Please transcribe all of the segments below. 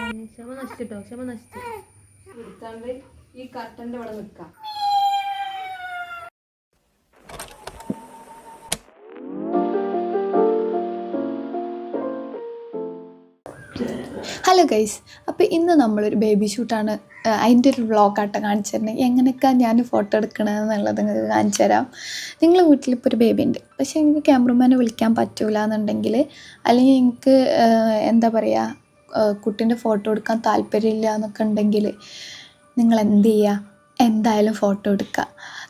ക്ഷമ നശിച്ചിട്ടോ, ക്ഷമ നശിച്ചു. എടുത്താണ്ട് ഈ കർട്ടൻ്റെ അവിടെ നിൽക്കാം. ഹലോ ഗൈസ്, അപ്പോൾ ഇന്ന് നമ്മളൊരു ബേബി ഷൂട്ടാണ്. അതിൻ്റെ ഒരു വ്ളോഗായിട്ട് കാണിച്ചു തരുന്നത്. എങ്ങനെയൊക്കെയാണ് ഞാൻ ഫോട്ടോ എടുക്കണമെന്നുള്ളത് നിങ്ങൾക്ക് കാണിച്ചു തരാം. നിങ്ങളുടെ വീട്ടിലിപ്പോൾ ഒരു ബേബി ഉണ്ട്, പക്ഷേ എനിക്ക് ക്യാമറമാനെ വിളിക്കാൻ പറ്റൂല എന്നുണ്ടെങ്കിൽ, അല്ലെങ്കിൽ എനിക്ക് എന്താ പറയുക, കുട്ടീൻ്റെ ഫോട്ടോ എടുക്കാൻ താല്പര്യമില്ല എന്നൊക്കെ ഉണ്ടെങ്കിൽ നിങ്ങൾ എന്ത് ചെയ്യുക, എന്തായാലും ഫോട്ടോ എടുക്കുക.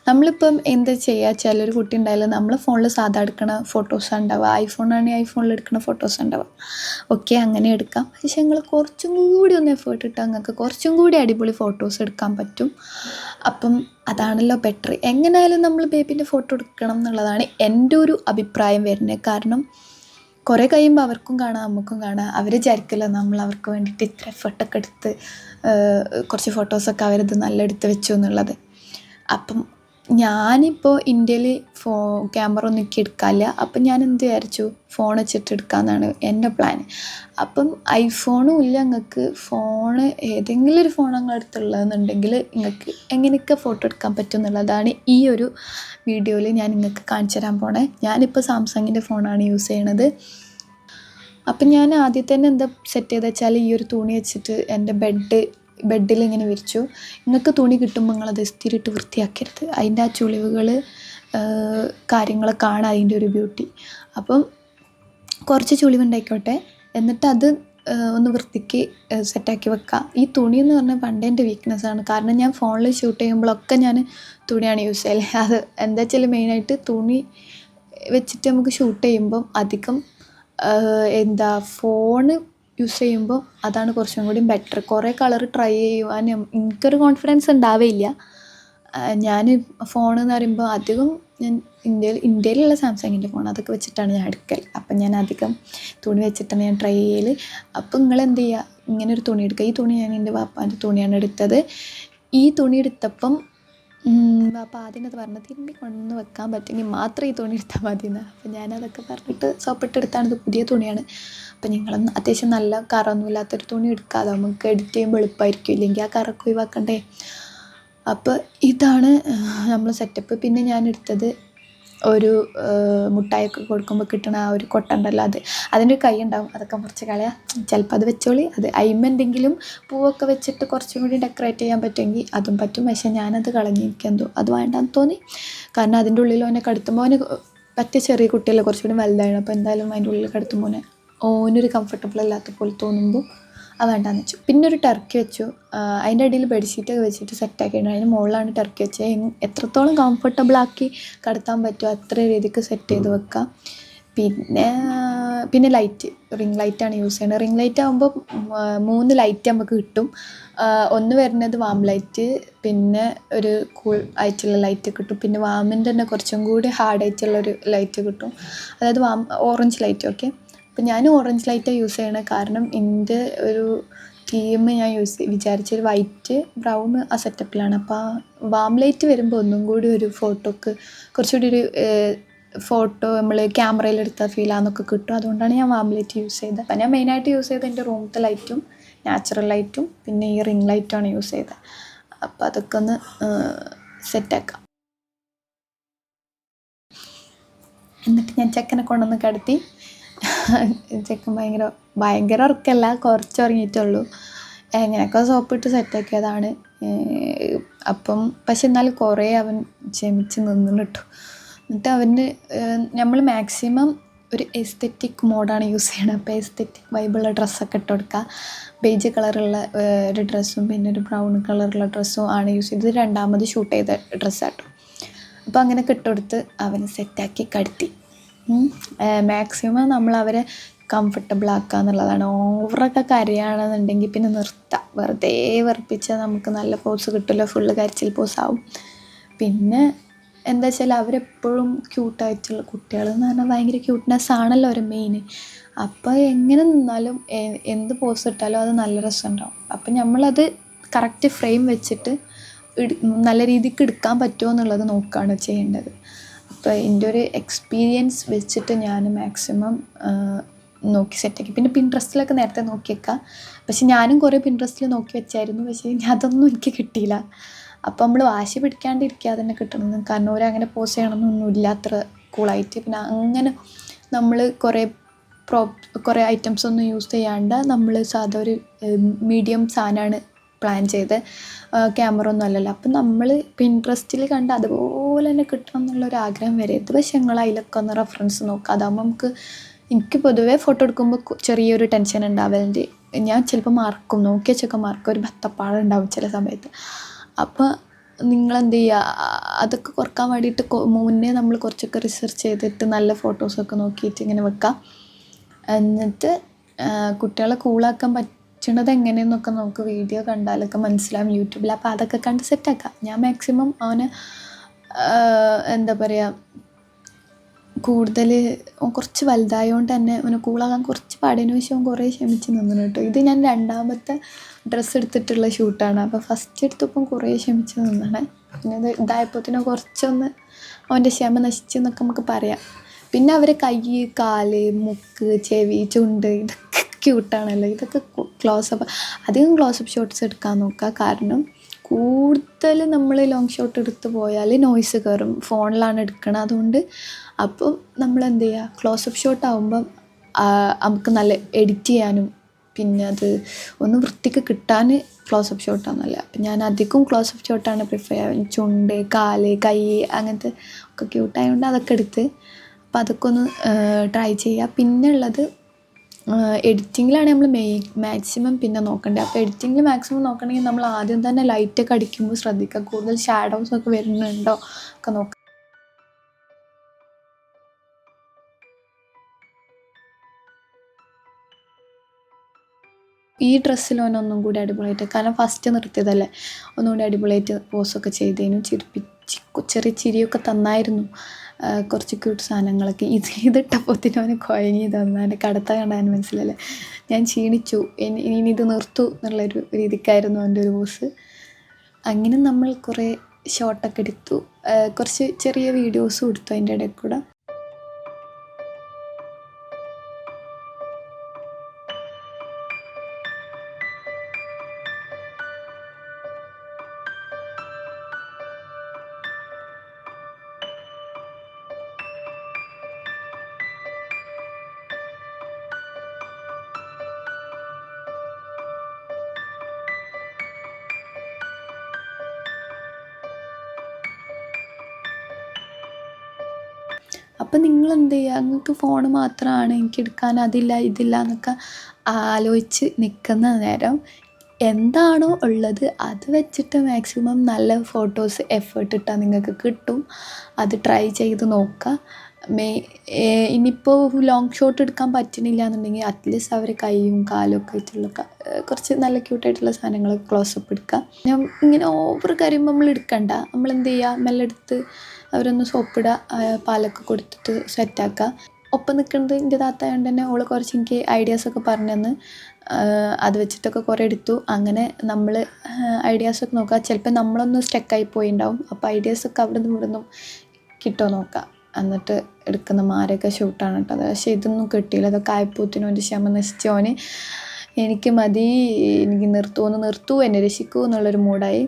നമ്മളിപ്പം എന്താ ചെയ്യുക വെച്ചാൽ, ഒരു കുട്ടി ഉണ്ടായാലും നമ്മൾ ഫോണിൽ സാധാ എടുക്കുന്ന ഫോട്ടോസ് ഉണ്ടാവുക, ഐഫോണാണെങ്കിൽ ഐഫോണിൽ എടുക്കുന്ന ഫോട്ടോസ് ഉണ്ടാവുക. ഓക്കെ, അങ്ങനെ എടുക്കാം. പക്ഷേ നിങ്ങൾ കുറച്ചും കൂടി ഒന്ന് എഫേർട്ട് ഇട്ടാൽ നിങ്ങൾക്ക് കുറച്ചും കൂടി അടിപൊളി ഫോട്ടോസ് എടുക്കാൻ പറ്റും. അപ്പം അതാണല്ലോ ബെറ്റർ. എങ്ങനെയായാലും നമ്മൾ ബേബീൻ്റെ ഫോട്ടോ എടുക്കണം എന്നുള്ളതാണ് എൻ്റെ ഒരു അഭിപ്രായം വരുന്നത്. കാരണം കുറേ കഴിയുമ്പോൾ അവർക്കും കാണാം, നമുക്കും കാണാം. അവർ വിചാരിക്കില്ല നമ്മൾ അവർക്ക് വേണ്ടിയിട്ട് ഇത്ര എഫേർട്ടൊക്കെ എടുത്ത് കുറച്ച് ഫോട്ടോസൊക്കെ അവരത് നല്ല എടുത്ത് വെച്ചു എന്നുള്ളത്. അപ്പം ഞാനിപ്പോൾ ഇന്ത്യയിൽ ക്യാമറ ഒന്നും എനിക്ക് എടുക്കാനില്ല. അപ്പം ഞാൻ എന്ത് വിചാരിച്ചു, ഫോൺ വെച്ചിട്ട് എടുക്കാമെന്നാണ് എൻ്റെ പ്ലാൻ. അപ്പം ഐഫോണും ഇല്ല നിങ്ങൾക്ക്, ഫോണ് ഏതെങ്കിലും ഒരു ഫോൺ നിങ്ങൾ അടുത്തുള്ളതെന്നുണ്ടെങ്കിൽ നിങ്ങൾക്ക് എങ്ങനെയൊക്കെ ഫോട്ടോ എടുക്കാൻ പറ്റും എന്നുള്ളതാണ് ഈ ഒരു വീഡിയോയിൽ ഞാൻ നിങ്ങൾക്ക് കാണിച്ചു തരാൻ പോണേ. ഞാനിപ്പോൾ സാംസങ്ങിൻ്റെ ഫോണാണ് യൂസ് ചെയ്യണത്. അപ്പം ഞാൻ ആദ്യം തന്നെ എന്താ സെറ്റ് ചെയ്ത് വെച്ചാൽ, ഈ ഒരു തുണി വെച്ചിട്ട് എൻ്റെ ബെഡിൽ ഇങ്ങനെ വിരിച്ചു. നിങ്ങൾക്ക് തുണി കിട്ടുമ്പോൾ നിങ്ങളത് ഇസ്തിരിയിട്ട് വൃത്തിയാക്കരുത്. അതിൻ്റെ ആ ചുളിവുകൾ കാര്യങ്ങളൊക്കെയാണ് അതിൻ്റെ ഒരു ബ്യൂട്ടി. അപ്പം കുറച്ച് ചുളിവുണ്ടായിക്കോട്ടെ, എന്നിട്ട് അത് ഒന്ന് വൃത്തിക്ക് സെറ്റാക്കി വെക്കുക. ഈ തുണി എന്ന് പറഞ്ഞാൽ പണ്ടേ എൻ്റെ വീക്ക്നെസ്സാണ്. കാരണം ഞാൻ ഫോണിൽ ഷൂട്ട് ചെയ്യുമ്പോഴൊക്കെ ഞാൻ തുണിയാണ് യൂസ് ചെയ്യല്. അത് എന്താ വെച്ചാൽ മെയിനായിട്ട് തുണി വെച്ചിട്ട് നമുക്ക് ഷൂട്ട് ചെയ്യുമ്പം അധികം ഫോണ് യൂസ് ചെയ്യുമ്പോൾ അതാണ് കുറച്ചും കൂടി ബെറ്റർ. കുറേ കളർ ട്രൈ ചെയ്യുവാൻ എനിക്കൊരു കോൺഫിഡൻസ് ഉണ്ടാവില്ല. ഞാൻ ഫോണെന്ന് പറയുമ്പോൾ അധികം ഞാൻ ഇന്ത്യയിലുള്ള സാംസങ്ങിൻ്റെ ഫോൺ അതൊക്കെ വെച്ചിട്ടാണ് ഞാൻ എടുക്കൽ. അപ്പം ഞാൻ അധികം തുണി വെച്ചിട്ടാണ് ഞാൻ ട്രൈ ചെയ്യൽ. അപ്പം നിങ്ങളെന്ത് ചെയ്യുക, ഇങ്ങനെ ഒരു തുണി എടുക്കുക. ഈ തുണി ഞാൻ എൻ്റെ വാപ്പാൻ്റെ തുണിയാണ് എടുത്തത്. ഈ തുണി എടുത്തപ്പം വാപ്പ ആദ്യം അത് പറഞ്ഞത്, തിരുമ്പി കൊണ്ടു വെക്കാൻ പറ്റുമെങ്കിൽ മാത്രം ഈ തുണി എടുത്താൽ മതി എന്ന്. അപ്പം ഞാനതൊക്കെ പറഞ്ഞിട്ട് സോപ്പിട്ടെടുത്താണ്. ഇത് പുതിയ തുണിയാണ്. അപ്പം നിങ്ങളൊന്ന് അത്യാവശ്യം നല്ല കറൊന്നുമില്ലാത്തൊരു തുണി എടുക്കാതെ നമുക്ക് എഡിറ്റ് ചെയ്യുമ്പോൾ എളുപ്പമായിരിക്കും, ഇല്ലെങ്കിൽ ആ കറൊക്കെ ഒഴിവാക്കണ്ടേ. അപ്പോൾ ഇതാണ് നമ്മൾ സെറ്റപ്പ്. പിന്നെ ഞാൻ എടുത്തത് ഒരു മുട്ടായൊക്കെ കൊടുക്കുമ്പോൾ കിട്ടണ ആ ഒരു കൊട്ടുണ്ടല്ലോ, അതിൻ്റെ കൈ ഉണ്ടാവും, അതൊക്കെ കുറച്ച് കളയാം. ചിലപ്പോൾ അത് വെച്ചോളി. അത് എന്തെങ്കിലും പൂവൊക്കെ വെച്ചിട്ട് കുറച്ചും കൂടി ഡെക്കറേറ്റ് ചെയ്യാൻ പറ്റുമെങ്കിൽ അതും പറ്റും. പക്ഷേ ഞാനത് കളഞ്ഞ്, എനിക്കെന്തോ അത് വേണ്ടാന്ന് തോന്നി. കാരണം അതിൻ്റെ ഉള്ളിൽ ഓനെ കടത്തുമ്പോൾ ഓന് പറ്റിയ ചെറിയ കുട്ടിയല്ലേ, കുറച്ചുകൂടി വലുതായിരുന്നു. അപ്പോൾ എന്തായാലും അതിൻ്റെ ഉള്ളിൽ കടത്തുമ്പോൾ ഓനൊരു കംഫർട്ടബിൾ അല്ലാത്ത പോലെ തോന്നുമ്പോൾ അത് വേണ്ടാന്ന് വെച്ചു. പിന്നെ ഒരു ടർക്കി വെച്ചു. അതിൻ്റെ അടിയിൽ ബെഡ്ഷീറ്റൊക്കെ വെച്ചിട്ട് സെറ്റാക്കിയിട്ടുണ്ട്. അതിന് മുകളിലാണ് ടർക്കി വെച്ചത്. എത്രത്തോളം കംഫർട്ടബിളാക്കി കടത്താൻ പറ്റുമോ അത്ര രീതിക്ക് സെറ്റ് ചെയ്ത് വെക്കാം. പിന്നെ ലൈറ്റ്, റിംഗ് ലൈറ്റാണ് യൂസ് ചെയ്യുന്നത്. റിംഗ് ലൈറ്റ് ആകുമ്പോൾ 3 ലൈറ്റ് നമുക്ക് കിട്ടും. ഒന്ന് വരുന്നത് വാം ലൈറ്റ്, പിന്നെ ഒരു കൂൾ ആയിട്ടുള്ള ലൈറ്റ് കിട്ടും, പിന്നെ വാമിൻ്റെ തന്നെ കുറച്ചും കൂടി ഹാർഡായിട്ടുള്ളൊരു ലൈറ്റ് കിട്ടും, അതായത് ഓറഞ്ച് ലൈറ്റ്. ഓക്കെ, അപ്പം ഞാൻ ഓറഞ്ച് ലൈറ്റാണ് യൂസ് ചെയ്യണത്. കാരണം എൻ്റെ ഒരു തീം ഞാൻ വിചാരിച്ചൊരു വൈറ്റ് ബ്രൗൺ ആ സെറ്റപ്പിലാണ്. അപ്പോൾ ആ വാം ലൈറ്റ് വരുമ്പോൾ ഒന്നും കൂടി ഒരു ഫോട്ടോക്ക് കുറച്ചുകൂടി ഒരു ഫോട്ടോ നമ്മൾ ക്യാമറയിലെടുത്ത ഫീലാന്നൊക്കെ കിട്ടും. അതുകൊണ്ടാണ് ഞാൻ വാം ലൈറ്റ് യൂസ് ചെയ്തത്. അപ്പം ഞാൻ മെയിനായിട്ട് യൂസ് ചെയ്തത് എൻ്റെ റൂമത്തെ ലൈറ്റും നാച്ചുറൽ ലൈറ്റും പിന്നെ ഈ റിംഗ് ലൈറ്റുമാണ് യൂസ് ചെയ്തത്. അപ്പം അതൊക്കെ ഒന്ന് സെറ്റാക്കാം. എന്നിട്ട് ഞാൻ ചെക്കനെ കൊണ്ടുവന്ന് കിടത്തി. ചെക്കൻ ഭയങ്കര ഉറക്കമല്ല, കുറച്ച് ഉറങ്ങിയിട്ടുള്ളൂ. എങ്ങനെയൊക്കെ സോപ്പിട്ട് സെറ്റാക്കിയതാണ്. അപ്പം പക്ഷെ എന്നാലും കുറേ അവൻ ക്ഷമിച്ച് നിന്ന് കിട്ടും. എന്നിട്ട് നമ്മൾ മാക്സിമം ഒരു എസ്തെറ്റിക് മോഡാണ് യൂസ് ചെയ്യണത്. അപ്പോൾ എസ്തെറ്റിക് വൈബുള്ള ഡ്രസ്സൊക്കെ ഇട്ട് കൊടുക്കുക. ബേജ് കളറുള്ള ഒരു ഡ്രസ്സും പിന്നെ ഒരു ബ്രൗൺ കളറുള്ള ഡ്രസ്സും ആണ് യൂസ് ചെയ്തത്. രണ്ടാമത് ഷൂട്ട് ചെയ്ത ഡ്രസ്സാട്ടോ. അപ്പോൾ അങ്ങനെയൊക്കെ ഇട്ട് കൊടുത്ത് അവനെ സെറ്റാക്കി കടത്തി. മാക്സിമം നമ്മൾ അവരെ കംഫർട്ടബിൾ ആക്കുക എന്നുള്ളതാണ്. ഓവറൊക്കെ കരയുകയാണെന്നുണ്ടെങ്കിൽ പിന്നെ നിർത്താം. വെറുതെ വെറുപ്പിച്ചാൽ നമുക്ക് നല്ല പോസ് കിട്ടില്ല, ഫുള്ള് കരച്ചിൽ പോസാവും. പിന്നെ എന്താ വെച്ചാൽ അവരെപ്പോഴും ക്യൂട്ടായിട്ടുള്ള കുട്ടികളെന്ന് പറഞ്ഞാൽ ഭയങ്കര ക്യൂട്ട്നെസ് ആണല്ലോ അവർ മെയിൻ. അപ്പോൾ എങ്ങനെ നിന്നാലും എന്ത് പോസ് ഇട്ടാലും അത് നല്ല രസമുണ്ടാവും. അപ്പം നമ്മളത് കറക്റ്റ് ഫ്രെയിം വെച്ചിട്ട് നല്ല രീതിക്ക് എടുക്കാൻ പറ്റുമോ എന്നുള്ളത് നോക്കുകയാണ് ചെയ്യേണ്ടത്. അപ്പോൾ എൻ്റെ ഒരു എക്സ്പീരിയൻസ് വെച്ചിട്ട് ഞാൻ മാക്സിമം നോക്കി സെറ്റാക്കി. പിന്നെ പിൻട്രസ്റ്റിലൊക്കെ നേരത്തെ നോക്കി വെക്കാം. പക്ഷെ ഞാനും കുറേ പിൻട്രസ്റ്റിൽ നോക്കി വെച്ചായിരുന്നു. പക്ഷേ അതൊന്നും എനിക്ക് കിട്ടിയില്ല. അപ്പോൾ നമ്മൾ വാശി പിടിക്കാണ്ടിരിക്കാതെ തന്നെ കിട്ടണം. കാരണം ഓരങ്ങനെ പോസ് ചെയ്യണമെന്നൊന്നുമില്ല അത്ര കൂളായിട്ട്. പിന്നെ അങ്ങനെ നമ്മൾ കുറേ ഐറ്റംസ് ഒന്നും യൂസ് ചെയ്യാണ്ട് നമ്മൾ സാധാ ഒരു മീഡിയം സാധനമാണ് പ്ലാൻ ചെയ്ത്, ക്യാമറ ഒന്നും അല്ലല്ലോ. അപ്പം നമ്മൾ പിൻട്രസ്റ്റിൽ കണ്ട് അതുപോലെ തന്നെ കിട്ടണം എന്നുള്ളൊരാഗ്രഹം വരരുത്. പക്ഷെ ഞങ്ങൾ അതിലൊക്കെ ഒന്ന് റെഫറൻസ് നോക്കുക. അതാകുമ്പോൾ എനിക്ക് പൊതുവേ ഫോട്ടോ എടുക്കുമ്പോൾ ചെറിയൊരു ടെൻഷൻ ഉണ്ടാവലുണ്ട്. ഞാൻ ചിലപ്പോൾ മറക്കും, നോക്കി വെച്ചൊക്കെ മറക്കും, ഒരു ബത്തപ്പാടുണ്ടാവും ചില സമയത്ത്. അപ്പോൾ നിങ്ങളെന്ത് ചെയ്യുക, അതൊക്കെ കുറക്കാൻ വേണ്ടിയിട്ട് മുന്നേ നമ്മൾ കുറച്ചൊക്കെ റിസർച്ച് ചെയ്തിട്ട് നല്ല ഫോട്ടോസൊക്കെ നോക്കിയിട്ട് ഇങ്ങനെ വെക്കാം. എന്നിട്ട് കുട്ടികളെ കൂളാക്കാൻ പറ്റണത് എങ്ങനെയെന്നൊക്കെ നമുക്ക് വീഡിയോ കണ്ടാലൊക്കെ മനസ്സിലാവും യൂട്യൂബിൽ. അപ്പോൾ അതൊക്കെ കണ്ട് സെറ്റാക്കാം. ഞാൻ മാക്സിമം അവന് എന്താ പറയുക, കൂടുതൽ കുറച്ച് വലുതായതുകൊണ്ട് തന്നെ അവന് കൂളാകാൻ കുറച്ച് പാടിയതിന് ശേഷം കുറേ ക്ഷമിച്ച് നിന്നു കേട്ടോ. ഇത് ഞാൻ രണ്ടാമത്തെ ഡ്രസ്സ് എടുത്തിട്ടുള്ള ഷൂട്ടാണ്. അപ്പോൾ ഫസ്റ്റ് എടുത്തപ്പം കുറേ ക്ഷമിച്ച് നിന്നാണ്. പിന്നെ ഇതായപ്പോഴത്തേനും കുറച്ചൊന്ന് അവൻ്റെ ക്ഷമ നശിച്ചെന്നൊക്കെ നമുക്ക് പറയാം. പിന്നെ അവരെ കൈ, കാല്, മൂക്ക്, ചെവി, ചുണ്ട് ഇതൊക്കെ ക്യൂട്ടാണല്ലോ. ഇതൊക്കെ ക്ലോസപ്പ്, അധികം ക്ലോസപ്പ് ഷോട്ട്സ് എടുക്കാൻ നോക്കുക. കാരണം കൂടുതൽ നമ്മൾ ലോങ് ഷോട്ട് എടുത്ത് പോയാൽ നോയ്സ് കയറും. ഫോണിലാണ് എടുക്കണം. അതുകൊണ്ട് അപ്പം നമ്മൾ എന്ത് ചെയ്യുക, ക്ലോസപ്പ് ഷോട്ട് ആകുമ്പം നമുക്ക് നല്ല എഡിറ്റ് ചെയ്യാനും പിന്നെ അത് ഒന്ന് വൃത്തിക്ക് കിട്ടാൻ ക്ലോസപ്പ് ഷോട്ടാണ് നല്ലത്. അപ്പം ഞാൻ അധികം ക്ലോസപ്പ് ഷോട്ടാണ് പ്രിഫർ ചെയ്യുക. ചുണ്ട്, കാല്, കൈ അങ്ങനത്തെ ഒക്കെ ക്യൂട്ടായതുകൊണ്ട് അതൊക്കെ എടുത്ത് അപ്പം അതൊക്കെ ഒന്ന് ട്രൈ ചെയ്യുക. പിന്നെ ഉള്ളത് എഡിറ്റിങ്ങിലാണ് നമ്മൾ മാക്സിമം പിന്നെ നോക്കേണ്ടത്. അപ്പോൾ എഡിറ്റിങ്ങിൽ മാക്സിമം നോക്കണമെങ്കിൽ നമ്മൾ ആദ്യം തന്നെ ലൈറ്റൊക്കെ അടിക്കുമ്പോൾ ശ്രദ്ധിക്കുക, കൂടുതൽ ഷാഡോസൊക്കെ വരുന്നുണ്ടോ ഒക്കെ നോക്കുക. ഈ ഡ്രസ്സിൽ ഒന്നും കൂടി അടിപൊളിയായിട്ട്, കാരണം ഫസ്റ്റ് നിർത്തിയതല്ലേ, ഒന്നുകൂടി അടിപൊളിയായിട്ട് പോസൊക്കെ ചെയ്തതിനും ചെറിയ ചിരിയൊക്കെ തന്നായിരുന്നു. കുറച്ച് ക്യൂട്ട് സാധനങ്ങളൊക്കെ ഇതിട്ടപ്പോഴത്തേനും അവന് കുഴങ്ങി തന്നു. എൻ്റെ കടത്ത കണ്ടാൽ മനസ്സിലല്ലേ ഞാൻ ക്ഷീണിച്ചു, ഇനി ഇത് നിർത്തു എന്നുള്ളൊരു രീതിക്കായിരുന്നു എൻ്റെ ഒരു പോസ്. അങ്ങനെ നമ്മൾ കുറേ ഷോട്ടൊക്കെ എടുത്തു, കുറച്ച് ചെറിയ വീഡിയോസും എടുത്തു അതിൻ്റെ ഇടയിൽ കൂടെ. അപ്പം നിങ്ങളെന്ത് ചെയ്യുക, നിങ്ങൾക്ക് ഫോൺ മാത്രമാണ് എനിക്ക് എടുക്കാൻ, അതില്ല ഇതില്ല എന്നൊക്കെ ആലോചിച്ച് നിൽക്കുന്ന നേരം എന്താണോ ഉള്ളത് അത് വെച്ചിട്ട് മാക്സിമം നല്ല ഫോട്ടോസ് എഫേർട്ട് ഇട്ടാൽ നിങ്ങൾക്ക് കിട്ടും. അത് ട്രൈ ചെയ്ത് നോക്കുക. ഇനിയിപ്പോൾ ലോങ് ഷോട്ട് എടുക്കാൻ പറ്റുന്നില്ല എന്നുണ്ടെങ്കിൽ അറ്റ്ലീസ്റ്റ് അവർ കൈയും കാലും ഒക്കെ ആയിട്ടുള്ള കുറച്ച് നല്ല ക്യൂട്ടായിട്ടുള്ള സാധനങ്ങൾ ക്ലോസപ്പ് എടുക്കുക. ഞാൻ ഇങ്ങനെ ഓവർ കരയുമ്പോൾ നമ്മൾ എടുക്കണ്ട. നമ്മളെന്ത് ചെയ്യുക, മെല്ലെ എടുത്ത് അവരൊന്ന് സോപ്പിടുക, പാലൊക്കെ കൊടുത്തിട്ട് സെറ്റാക്കുക. ഒപ്പം നിൽക്കുന്നത് എൻ്റെ താത്തായതുകൊണ്ട് തന്നെ ഓൾ കുറച്ച് എനിക്ക് ഐഡിയാസൊക്കെ പറഞ്ഞു തന്ന്, അത് വെച്ചിട്ടൊക്കെ കുറേ എടുത്തു. അങ്ങനെ നമ്മൾ ഐഡിയാസൊക്കെ നോക്കുക. ചിലപ്പോൾ നമ്മളൊന്ന് സ്റ്റക്കായി പോയിണ്ടാവും. അപ്പോൾ ഐഡിയാസൊക്കെ അവിടെ നിന്നും ഇവിടെ നിന്നും കിട്ടുമോ നോക്കുക. എന്നിട്ട് എടുക്കുന്ന മാരൊക്കെ ഷൂട്ടാണ് കേട്ടോ അത്. പക്ഷേ ഇതൊന്നും കിട്ടിയില്ല. അതൊക്കെ ആയപ്പോഴത്തേനും എൻ്റെ ക്ഷമ നശിച്ചോന് എനിക്ക് മതി, എനിക്ക് നിർത്തൂ എന്നെ രക്ഷിക്കൂ എന്നുള്ളൊരു മൂഡായി.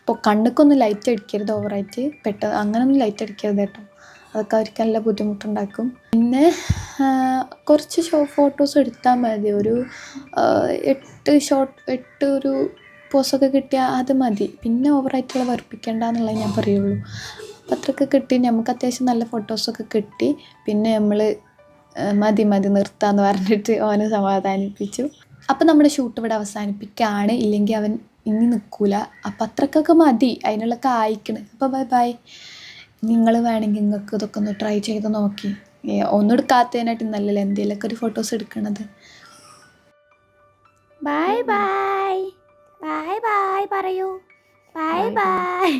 അപ്പോൾ കണ്ണൊക്കൊന്നും ലൈറ്റ് അടിക്കരുത് ഓവറായിട്ട്, പെട്ടെന്ന് അങ്ങനെയൊന്നും ലൈറ്റ് അടിക്കരുത് കേട്ടോ, അതൊക്കെ അവർക്ക് നല്ല ബുദ്ധിമുട്ടുണ്ടാക്കും. പിന്നെ കുറച്ച് ഫോട്ടോസ് എടുത്താൽ മതി, ഒരു 8 ഒരു പോസൊക്കെ കിട്ടിയാൽ അത് മതി. പിന്നെ ഓവറായിട്ടുള്ള വർപ്പിക്കേണ്ട എന്നുള്ളത് ഞാൻ പറയുള്ളൂ. അപ്പം അത്രയൊക്കെ കിട്ടി, നമുക്ക് അത്യാവശ്യം നല്ല ഫോട്ടോസൊക്കെ കിട്ടി. പിന്നെ നമ്മൾ മതി നിർത്താമെന്ന് പറഞ്ഞിട്ട് അവനെ സമാധാനിപ്പിച്ചു. അപ്പം നമ്മുടെ ഷൂട്ട് ഇവിടെ അവസാനിപ്പിക്കുകയാണ്. ഇല്ലെങ്കിൽ അവൻ ഇനി നിൽക്കില്ല. അപ്പം അത്രക്കൊക്കെ മതി, അതിനുള്ളൊക്കെ ആയിക്കണ്. അപ്പോൾ ബൈ. നിങ്ങൾ വേണമെങ്കിൽ നിങ്ങൾക്ക് ഇതൊക്കെ ഒന്ന് ട്രൈ ചെയ്ത് നോക്കി. ഒന്നും എടുക്കാത്തതിനായിട്ട് നല്ലല്ലോ എന്തെങ്കിലുമൊക്കെ ഒരു ഫോട്ടോസ് എടുക്കണത്. ബൈ പറയൂ. ബൈ.